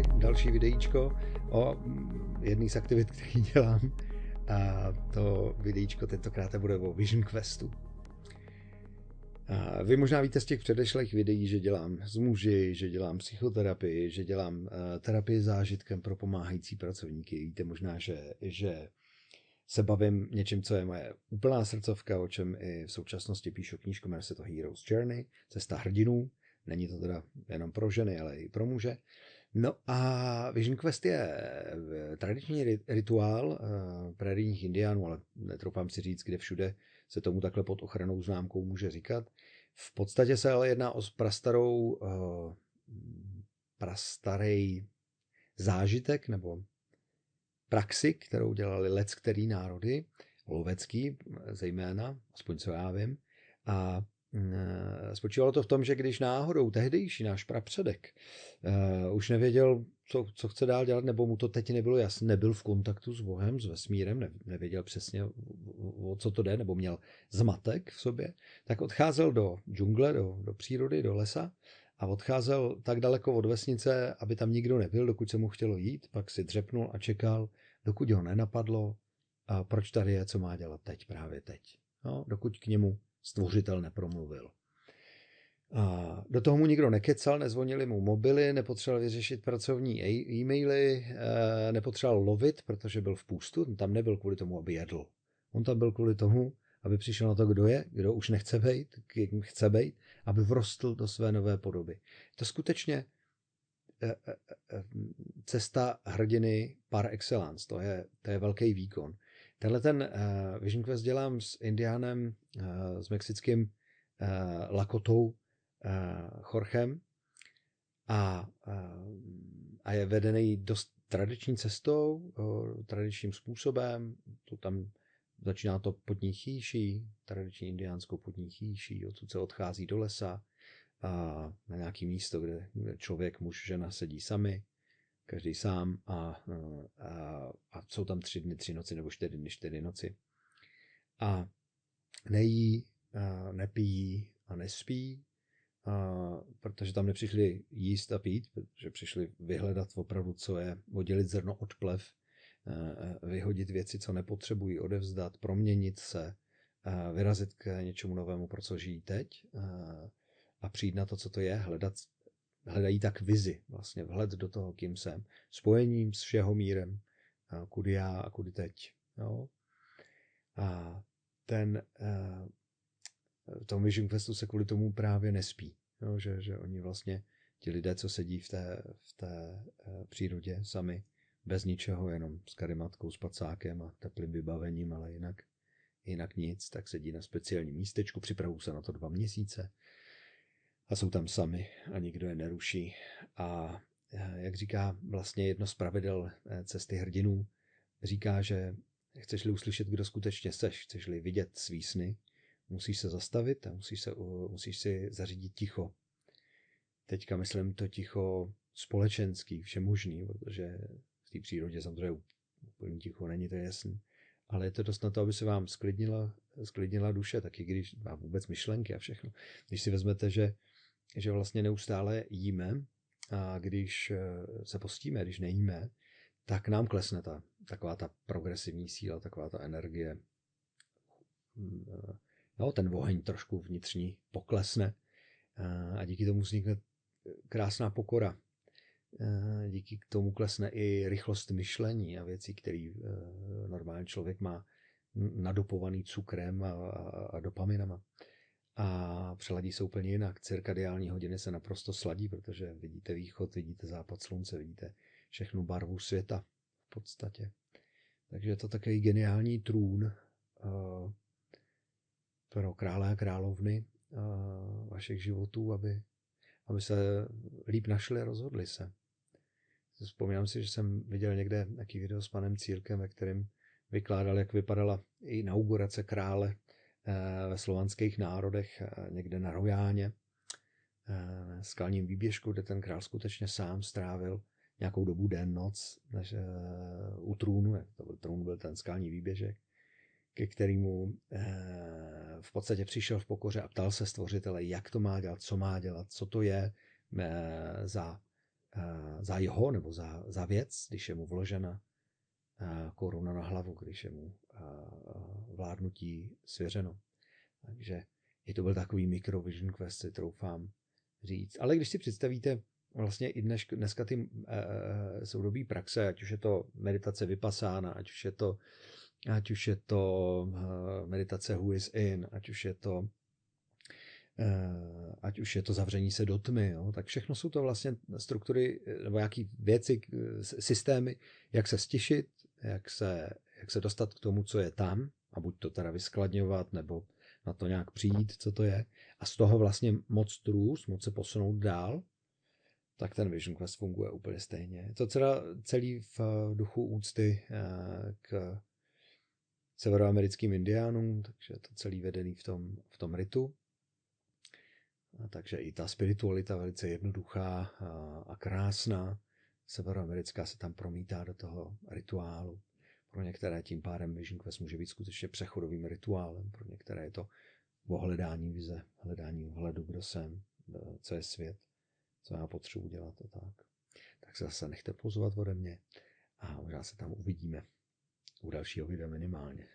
ahoj, další videíčko o jedné z aktivit, který dělám. A to videíčko tentokrát bude o Vision Questu. A vy možná víte z těch předešlých videí, že dělám s muži, že dělám psychoterapii, že dělám terapii zážitkem pro pomáhající pracovníky. Víte možná, že se bavím něčím, co je moje úplná srdcovka, o čem i v současnosti píšu knížku, jmenuje se to Hero's Journey, cesta hrdinů. Není to teda jenom pro ženy, ale i pro muže. No a Vision Quest je tradiční rituál prérijních indiánů, ale netroufám si říct, kde všude se tomu takhle pod ochrannou známkou může říkat. V podstatě se ale jedná o prastarý zážitek nebo praxi, kterou dělali leckterý národy, lovecký zejména, aspoň co já vím. A spočívalo to v tom, že když náhodou tehdejší náš prapředek už nevěděl, co chce dál dělat, nebo mu to teď nebylo jasné, nebyl v kontaktu s Bohem, s vesmírem, nevěděl přesně, o co to jde, nebo měl zmatek v sobě, tak odcházel do džungle, do přírody, do lesa a odcházel tak daleko od vesnice, aby tam nikdo nebyl, dokud se mu chtělo jít, pak si dřepnul a čekal, dokud ho nenapadlo, a proč tady je, co má dělat teď, právě teď. No, dokud k němu stvořitel nepromluvil. A do toho mu nikdo nekecal, nezvonili mu mobily, nepotřeboval vyřešit pracovní e-maily, nepotřeboval lovit, protože byl v půstu, on tam nebyl kvůli tomu, aby jedl. On tam byl kvůli tomu, aby přišel na to, kdo je, kdo už nechce být, kým chce být, aby vrostl do své nové podoby. To skutečně cesta hrdiny par excellence, to je velký výkon. Tenhle ten Vision Quest dělám s indiánem, s mexickým Lakotou Jorgem a je vedený dost tradiční cestou, tradičním způsobem. Tam začíná to podní chýší, tradiční indiánskou podní chýší, odsud se odchází do lesa na nějaké místo, kde člověk, muž, žena sedí sami, každý sám a jsou tam 3 dny, 3 noci nebo 4 dny, 4 noci. A nejí, nepijí a nespí, protože tam nepřišli jíst a pít, protože přišli vyhledat opravdu, co je, oddělit zrno od plev, vyhodit věci, co nepotřebují, odevzdat, proměnit se, vyrazit k něčemu novému, pro co žijí teď a přijít na to, co to je, hledají tak vizi, vlastně vhled do toho, kým jsem, spojením s všeho mírem, kudy já a kudy teď. Jo? A v tom Vision Questu se kvůli tomu právě nespí, jo? Že oni vlastně, ti lidé, co sedí v té přírodě sami, bez ničeho, jenom s karimatkou, s pacákem a teplým vybavením, ale jinak nic, tak sedí na speciálním místečku, připravují se na to 2 měsíce a jsou tam sami a nikdo je neruší. A jak říká vlastně jedno z pravidel cesty hrdinů, říká, že chceš-li uslyšet, kdo skutečně seš, chceš-li vidět svý sny, musíš se zastavit a musíš si zařídit ticho. Teďka myslím to ticho společenský, všemožný, protože v té přírodě samozřejmě úplně ticho není, to jasný. Ale je to dost na to, aby se vám sklidnila duše, taky když má vůbec myšlenky a všechno. Když si vezmete, že vlastně neustále jíme a když se postíme, když nejíme, tak nám klesne taková ta progresivní síla, taková ta energie. No, ten oheň trošku vnitřní poklesne a díky tomu vznikne krásná pokora. Díky tomu klesne i rychlost myšlení a věcí, které normální člověk má nadopovaný cukrem a dopaminama. A přeladí se úplně jinak. Cirkadiální hodiny se naprosto sladí, protože vidíte východ, vidíte západ slunce, vidíte všechnu barvu světa v podstatě. Takže je to takový geniální trůn pro krále a královny vašich životů, aby se líp našli a rozhodli se. Vzpomínám si, že jsem viděl někde nějaký video s panem Církem, ve kterém vykládal, jak vypadala inaugurace krále ve slovanských národech, někde na Rojáně, skalním výběžku, kde ten král skutečně sám strávil nějakou dobu den, noc, než u trůnu, trůn byl ten skalní výběžek, ke kterému v podstatě přišel v pokoře a ptal se stvořitele, jak to má dělat, co to je za za jeho nebo za věc, když je mu vložena koruna na hlavu, když je mu vládnutí svěřeno. Takže i to byl takový micro vision quest, si troufám říct. Ale když si představíte vlastně i dneska ty soudobí praxe, ať už je to meditace Vipassana, ať už je to meditace Who is in, ať už je to zavření se do tmy, jo, tak všechno jsou to vlastně struktury nebo nějaký věci, systémy, jak se stišit, jak se dostat k tomu, co je tam, a buď to teda vyskladňovat, nebo na to nějak přijít, co to je, a z toho vlastně moc se posunout dál, tak ten Vision Quest funguje úplně stejně. Je to celý v duchu úcty k severoamerickým indiánům, takže je to celý vedený v tom ritu. Takže i ta spiritualita velice jednoduchá a krásná, severoamerická, se tam promítá do toho rituálu. Pro některé tím pádem Vision Quest může být skutečně přechodovým rituálem, pro některé je to o hledání vize, hledání vhledu, kdo jsem, co je svět, co já potřebuji dělat a tak. Tak se zase nechte pozvat ode mě a možná se tam uvidíme u dalšího videa minimálně.